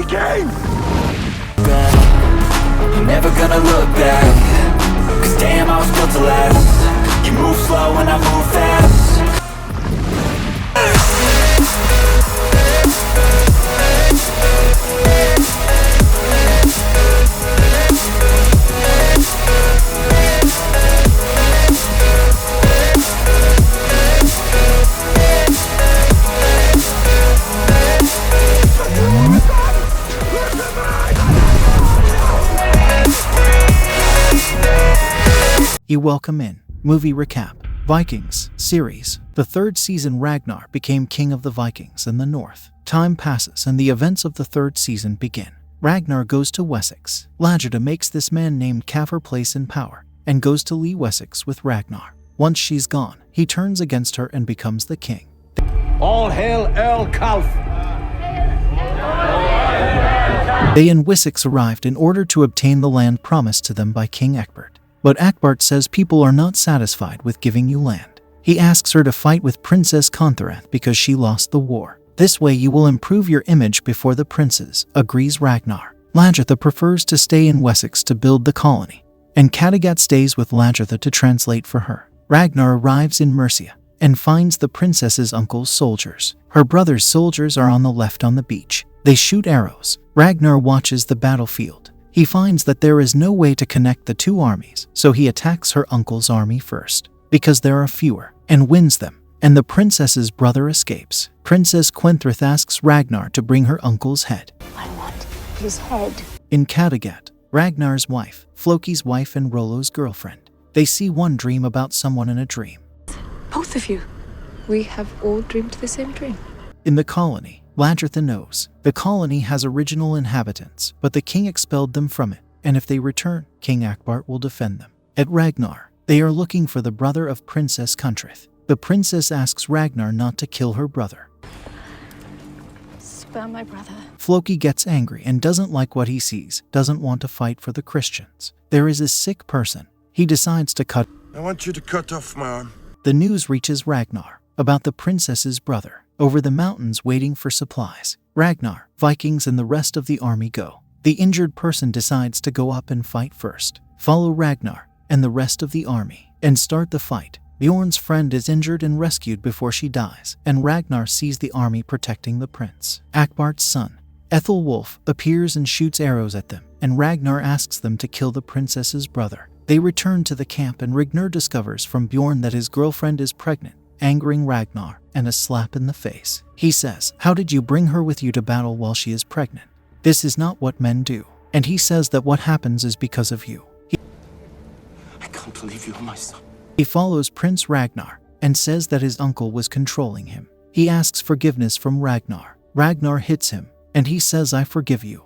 King! I'm never gonna look back, 'cause damn, I was built to last. You move slow and I move fast. You welcome in. Movie recap. Vikings series. The third season, Ragnar became king of the Vikings in the north. Time passes and the events of the third season begin. Ragnar goes to Wessex. Lagertha makes this man named Katherine place in power and goes to leave Wessex with Ragnar. Once she's gone, he turns against her and becomes the king. All hail Earl Calf! They and Wessex arrived in order to obtain the land promised to them by King Egbert. But Egbert says people are not satisfied with giving you land. He asks her to fight with Princess Katherine because she lost the war. This way you will improve your image before the princes, agrees Ragnar. Lagertha prefers to stay in Wessex to build the colony, and Kattegat stays with Lagertha to translate for her. Ragnar arrives in Murcia and finds the princess's uncle's soldiers. Her brother's soldiers are on the left on the beach. They shoot arrows. Ragnar watches the battlefield. He finds that there is no way to connect the two armies, so he attacks her uncle's army first, because there are fewer, and wins them, and the princess's brother escapes. Princess Quenthrith asks Ragnar to bring her uncle's head. I want his head. In Kattegat, Ragnar's wife, Floki's wife and Rollo's girlfriend. They see one dream about someone in a dream. Both of you. We have all dreamed the same dream. In the colony, Lagertha knows the colony has original inhabitants, but the king expelled them from it, and if they return, King Egbert will defend them. At Ragnar, they are looking for the brother of Princess Quenthrith. The princess asks Ragnar not to kill her brother. Spare my brother. Floki gets angry and doesn't like what he sees, doesn't want to fight for the Christians. There is a sick person. He decides to cut. I want you to cut off my arm. The news reaches Ragnar about the princess's brother. Over the mountains waiting for supplies, Ragnar, Vikings and the rest of the army go. The injured person decides to go up and fight first. Follow Ragnar and the rest of the army and start the fight. Bjorn's friend is injured and rescued before she dies, and Ragnar sees the army protecting the prince. Akbart's son, Ethelwulf, appears and shoots arrows at them, and Ragnar asks them to kill the princess's brother. They return to the camp and Ragnar discovers from Bjorn that his girlfriend is pregnant, angering Ragnar and a slap in the face. He says, "How did you bring her with you to battle while she is pregnant? This is not what men do." And he says that what happens is because of you. I can't believe you are my son. He follows Prince Ragnar and says that his uncle was controlling him. He asks forgiveness from Ragnar. Ragnar hits him and he says, "I forgive you."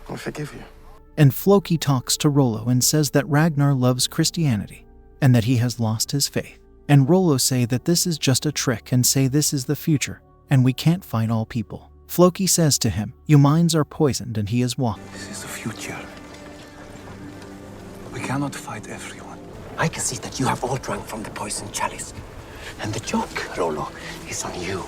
I forgive you. And Floki talks to Rollo and says that Ragnar loves Christianity and that he has lost his faith. And Rollo say that this is just a trick and say this is the future and we can't fight all people. Floki says to him, "Your minds are poisoned," and he is walking. This is the future. We cannot fight everyone. I can see that you have all drunk from the poison chalice. And the joke, Rollo, is on you.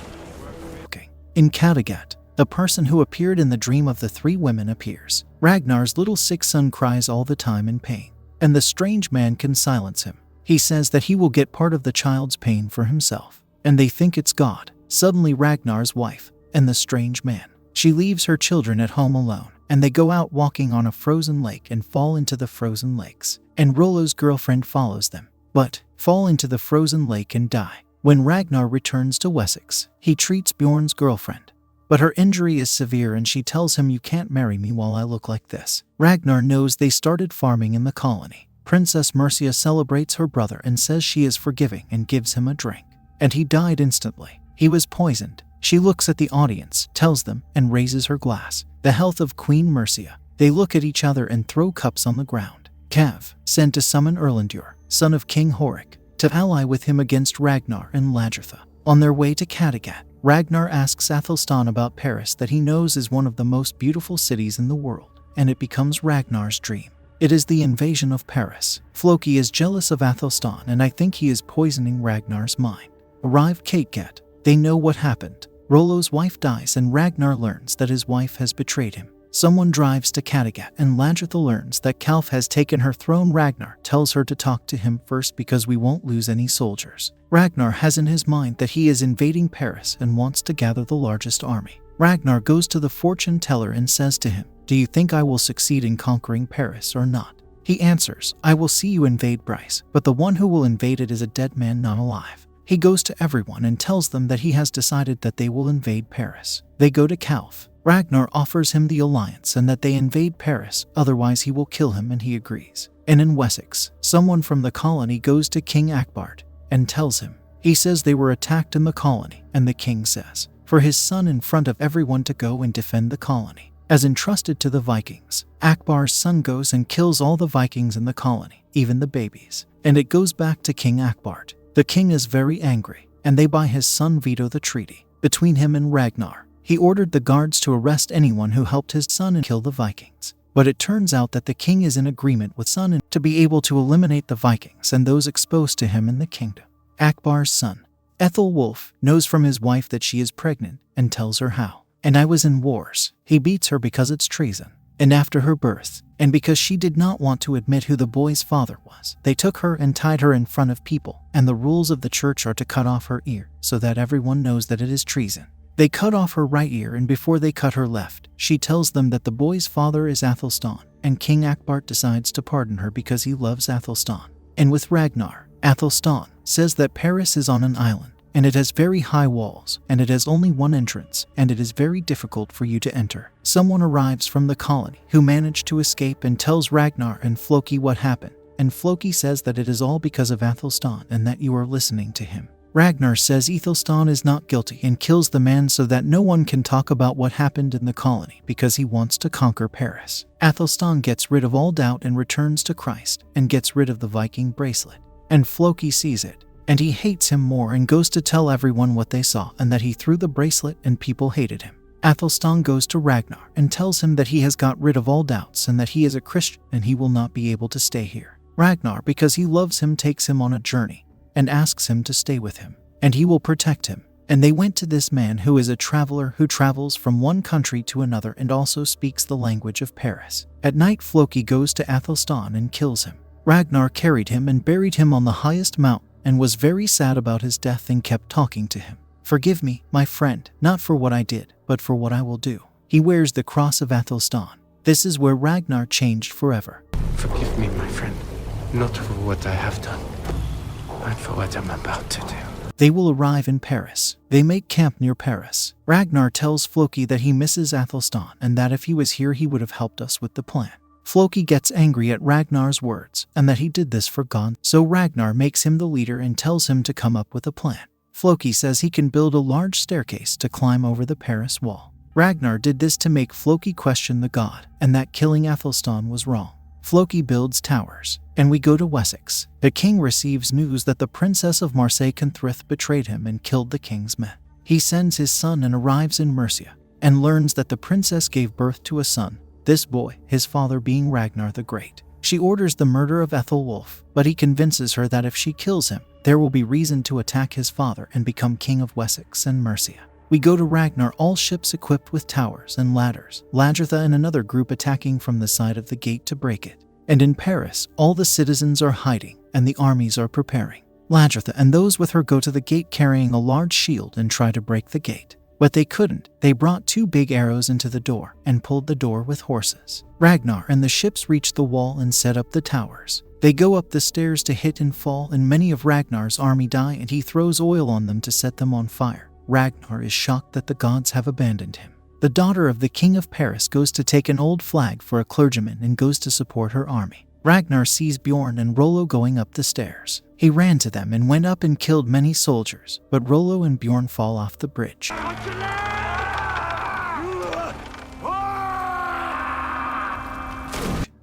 In Kattegat, the person who appeared in the dream of the three women appears. Ragnar's little sick son cries all the time in pain, and the strange man can silence him. He says that he will get part of the child's pain for himself, and they think it's God. Suddenly Ragnar's wife and the strange man. She leaves her children at home alone, and they go out walking on a frozen lake and fall into the frozen lakes. And Rollo's girlfriend follows them, but fall into the frozen lake and die. When Ragnar returns to Wessex, he treats Bjorn's girlfriend, but her injury is severe and she tells him, "You can't marry me while I look like this." Ragnar knows they started farming in the colony. Princess Murcia celebrates her brother and says she is forgiving and gives him a drink. And he died instantly. He was poisoned. She looks at the audience, tells them, and raises her glass. The health of Queen Murcia. They look at each other and throw cups on the ground. Cav, sent to summon Erlendur, son of King Horik, to ally with him against Ragnar and Lagertha. On their way to Kattegat, Ragnar asks Athelstan about Paris that he knows is one of the most beautiful cities in the world, and it becomes Ragnar's dream. It is the invasion of Paris. Floki is jealous of Athelstan and I think he is poisoning Ragnar's mind. arrive Kattegat. They know what happened. Rollo's wife dies and Ragnar learns that his wife has betrayed him. Someone drives to Kattegat and Lagertha learns that Kalf has taken her throne. Ragnar tells her to talk to him first because we won't lose any soldiers. Ragnar has in his mind that he is invading Paris and wants to gather the largest army. Ragnar goes to the fortune teller and says to him, "Do you think I will succeed in conquering Paris or not?" He answers, "I will see you invade Brice, but the one who will invade it is a dead man not alive." He goes to everyone and tells them that he has decided that they will invade Paris. They go to Kalf. Ragnar offers him the alliance and that they invade Paris, otherwise he will kill him, and he agrees. And in Wessex, someone from the colony goes to King Akbart and tells him. He says they were attacked in the colony, and the king says for his son in front of everyone to go and defend the colony, as entrusted to the Vikings. Akbar's son goes and kills all the Vikings in the colony, even the babies, and it goes back to King Akbart. The king is very angry, and they by his son veto the treaty between him and Ragnar. He ordered the guards to arrest anyone who helped his son and kill the Vikings. But it turns out that the king is in agreement with son to be able to eliminate the Vikings and those exposed to him in the kingdom. Akbar's son, Ethelwulf, knows from his wife that she is pregnant and tells her how. "And I was in wars." He beats her because it's treason. And after her birth, and because she did not want to admit who the boy's father was, they took her and tied her in front of people, and the rules of the church are to cut off her ear so that everyone knows that it is treason. They cut off her right ear, and before they cut her left, she tells them that the boy's father is Athelstan, and King Akbart decides to pardon her because he loves Athelstan. And with Ragnar, Athelstan says that Paris is on an island, and it has very high walls, and it has only one entrance, and it is very difficult for you to enter. Someone arrives from the colony who managed to escape and tells Ragnar and Floki what happened, and Floki says that it is all because of Athelstan and that you are listening to him. Ragnar says Athelstan is not guilty and kills the man so that no one can talk about what happened in the colony because he wants to conquer Paris. Athelstan gets rid of all doubt and returns to Christ and gets rid of the Viking bracelet. And Floki sees it, and he hates him more and goes to tell everyone what they saw and that he threw the bracelet and people hated him. Athelstan goes to Ragnar and tells him that he has got rid of all doubts and that he is a Christian and he will not be able to stay here. Ragnar, because he loves him, takes him on a journey and asks him to stay with him, and he will protect him. And they went to this man who is a traveler who travels from one country to another and also speaks the language of Paris. At night, Floki goes to Athelstan and kills him. Ragnar carried him and buried him on the highest mountain and was very sad about his death and kept talking to him. "Forgive me, my friend, not for what I did, but for what I will do." He wears the cross of Athelstan. This is where Ragnar changed forever. Forgive me, my friend, not for what I have done, but for what I'm about to do. They will arrive in Paris. They make camp near Paris. Ragnar tells Floki that he misses Athelstan and that if he was here he would have helped us with the plan. Floki gets angry at Ragnar's words and that he did this for God, so Ragnar makes him the leader and tells him to come up with a plan. Floki says he can build a large staircase to climb over the Paris wall. Ragnar did this to make Floki question the god and that killing Athelstan was wrong. Floki builds towers, and we go to Wessex. The king receives news that the princess of Marseille Canthryth betrayed him and killed the king's men. He sends his son and arrives in Murcia, and learns that the princess gave birth to a son, this boy, his father being Ragnar the Great. She orders the murder of Ethelwulf, but he convinces her that if she kills him, there will be reason to attack his father and become king of Wessex and Murcia. We go to Ragnar, all ships equipped with towers and ladders, Lagertha and another group attacking from the side of the gate to break it. And in Paris, all the citizens are hiding and the armies are preparing. Lagertha and those with her go to the gate carrying a large shield and try to break the gate. But they couldn't. They brought 2 big arrows into the door and pulled the door with horses. Ragnar and the ships reach the wall and set up the towers. They go up the stairs to hit and fall, and many of Ragnar's army die, and he throws oil on them to set them on fire. Ragnar is shocked that the gods have abandoned him. The daughter of the king of Paris goes to take an old flag for a clergyman and goes to support her army. Ragnar sees Bjorn and Rollo going up the stairs. He ran to them and went up and killed many soldiers, but Rollo and Bjorn fall off the bridge.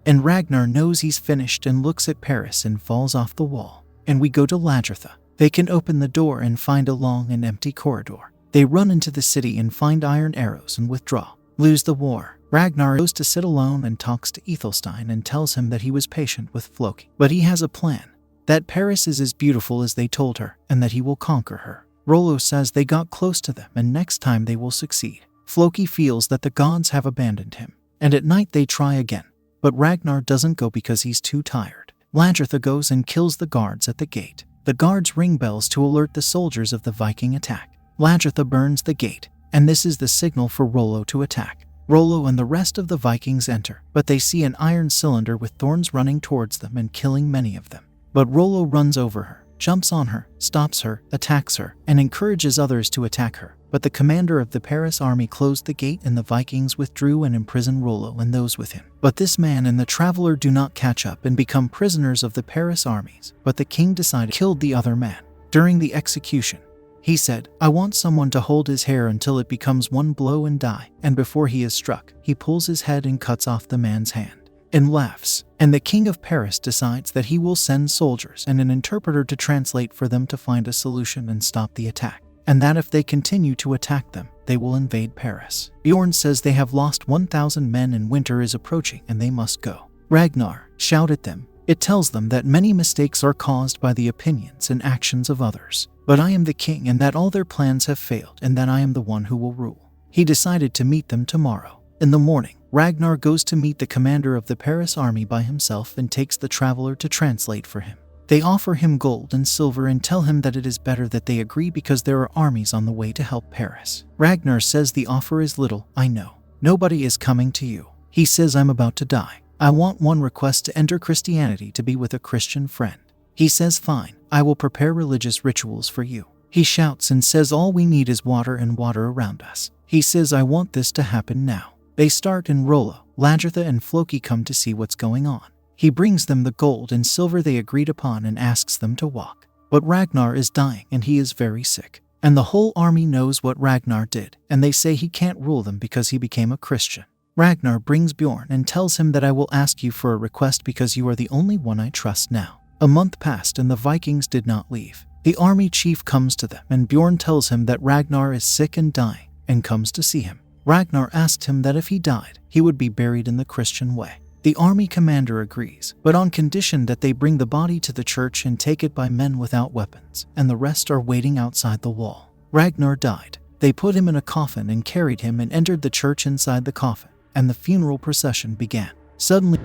And Ragnar knows he's finished and looks at Paris and falls off the wall. And we go to Lagertha. They can open the door and find a long and empty corridor. They run into the city and find iron arrows and withdraw. Lose the war. Ragnar goes to sit alone and talks to Athelstan and tells him that he was patient with Floki. But he has a plan. That Paris is as beautiful as they told her and that he will conquer her. Rollo says they got close to them and next time they will succeed. Floki feels that the gods have abandoned him, and at night they try again. But Ragnar doesn't go because he's too tired. Lagertha goes and kills the guards at the gate. The guards ring bells to alert the soldiers of the Viking attack. Lagertha burns the gate, and this is the signal for Rollo to attack. Rollo and the rest of the Vikings enter, but they see an iron cylinder with thorns running towards them and killing many of them. But Rollo runs over her, jumps on her, stops her, attacks her, and encourages others to attack her. But the commander of the Paris army closed the gate and the Vikings withdrew and imprisoned Rollo and those with him. But this man and the traveler do not catch up and become prisoners of the Paris armies, but the king decided to kill the other man. During the execution, he said, "I want someone to hold his hair until it becomes one blow and die," and before he is struck, he pulls his head and cuts off the man's hand, and laughs. And the king of Paris decides that he will send soldiers and an interpreter to translate for them to find a solution and stop the attack, and that if they continue to attack them, they will invade Paris. Bjorn says they have lost 1,000 men and winter is approaching and they must go. Ragnar shouts at them. It tells them that many mistakes are caused by the opinions and actions of others. But I am the king and that all their plans have failed and that I am the one who will rule. He decided to meet them tomorrow. In the morning, Ragnar goes to meet the commander of the Paris army by himself and takes the traveler to translate for him. They offer him gold and silver and tell him that it is better that they agree because there are armies on the way to help Paris. Ragnar says the offer is little, I know. Nobody is coming to you. He says I'm about to die. I want one request to enter Christianity to be with a Christian friend. He says fine, I will prepare religious rituals for you. He shouts and says all we need is water and water around us. He says I want this to happen now. They start and Rollo, Lagertha and Floki come to see what's going on. He brings them the gold and silver they agreed upon and asks them to walk. But Ragnar is dying and he is very sick. And the whole army knows what Ragnar did, and they say he can't rule them because he became a Christian. Ragnar brings Bjorn and tells him that I will ask you for a request because you are the only one I trust now. A month passed and the Vikings did not leave. The army chief comes to them and Bjorn tells him that Ragnar is sick and dying and comes to see him. Ragnar asked him that if he died, he would be buried in the Christian way. The army commander agrees, but on condition that they bring the body to the church and take it by men without weapons, and the rest are waiting outside the wall. Ragnar died. They put him in a coffin and carried him and entered the church inside the coffin, and the funeral procession began. Suddenly,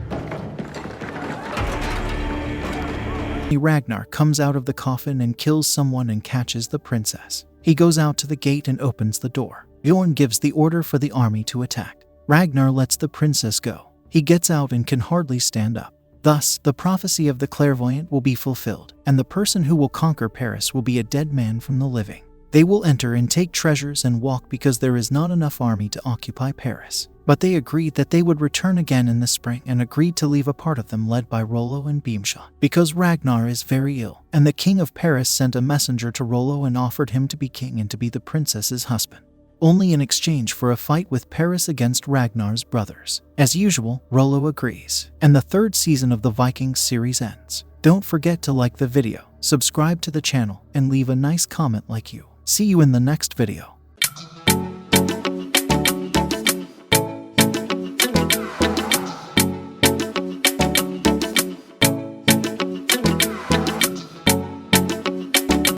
Ragnar comes out of the coffin and kills someone and catches the princess. He goes out to the gate and opens the door. Bjorn gives the order for the army to attack. Ragnar lets the princess go. He gets out and can hardly stand up. Thus, the prophecy of the clairvoyant will be fulfilled, and the person who will conquer Paris will be a dead man from the living. They will enter and take treasures and walk because there is not enough army to occupy Paris. But they agreed that they would return again in the spring and agreed to leave a part of them led by Rollo and Beamshot. Because Ragnar is very ill, and the king of Paris sent a messenger to Rollo and offered him to be king and to be the princess's husband, only in exchange for a fight with Paris against Ragnar's brothers. As usual, Rollo agrees, and the third season of the Vikings series ends. Don't forget to like the video, subscribe to the channel, and leave a nice comment like you. See you in the next video.